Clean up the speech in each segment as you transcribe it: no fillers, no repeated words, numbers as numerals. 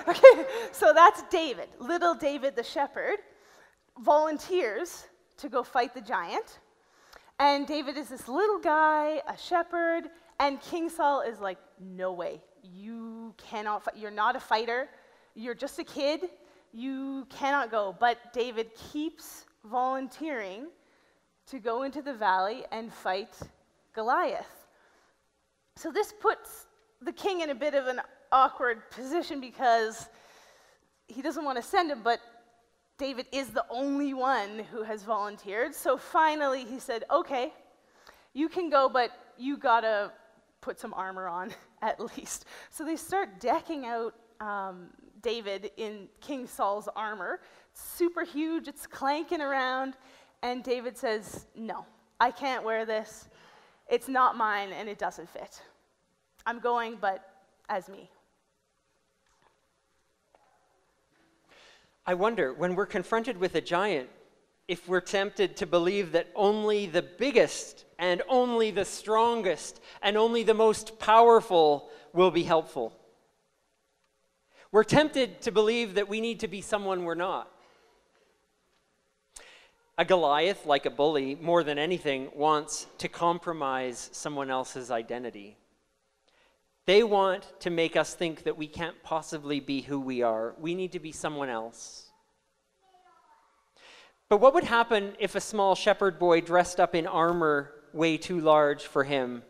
Okay, so that's David. Little David the shepherd volunteers to go fight the giant. And David is this little guy, a shepherd, and King Saul is like, no way. You cannot fight. You're not a fighter. You're just a kid. You cannot go. But David keeps volunteering to go into the valley and fight Goliath. So this puts the king in a bit of an awkward position because he doesn't want to send him, but David is the only one who has volunteered. So finally he said, okay, you can go, but you gotta put some armor on at least. So they start decking out David in King Saul's armor. It's super huge, it's clanking around, and David says, no, I can't wear this. It's not mine and it doesn't fit. I'm going, but as me. I wonder, when we're confronted with a giant, if we're tempted to believe that only the biggest and only the strongest and only the most powerful will be helpful. We're tempted to believe that we need to be someone we're not. A Goliath, like a bully, more than anything, wants to compromise someone else's identity. They want to make us think that we can't possibly be who we are. We need to be someone else. But what would happen if a small shepherd boy dressed up in armor way too large for him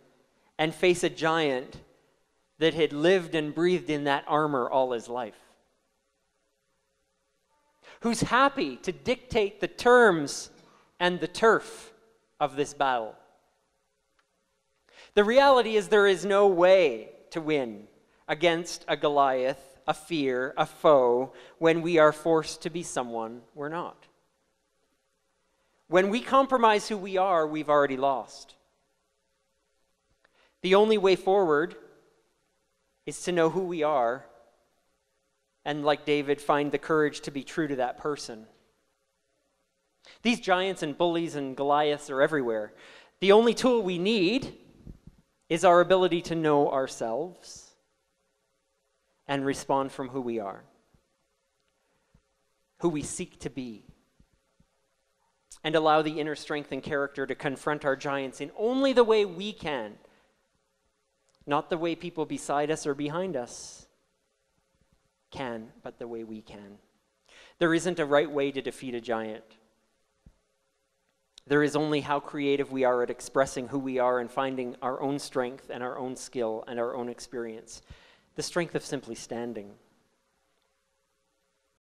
and face a giant that had lived and breathed in that armor all his life? Who's happy to dictate the terms and the turf of this battle? The reality is there is no way to win against a Goliath, a fear, a foe, when we are forced to be someone we're not. When we compromise who we are, we've already lost. The only way forward is to know who we are and, like David, find the courage to be true to that person. These giants and bullies and Goliaths are everywhere. The only tool we need is our ability to know ourselves and respond from who we are, who we seek to be, and allow the inner strength and character to confront our giants in only the way we can, not the way people beside us or behind us can, but the way we can. There isn't a right way to defeat a giant. There is only how creative we are at expressing who we are and finding our own strength and our own skill and our own experience. The strength of simply standing.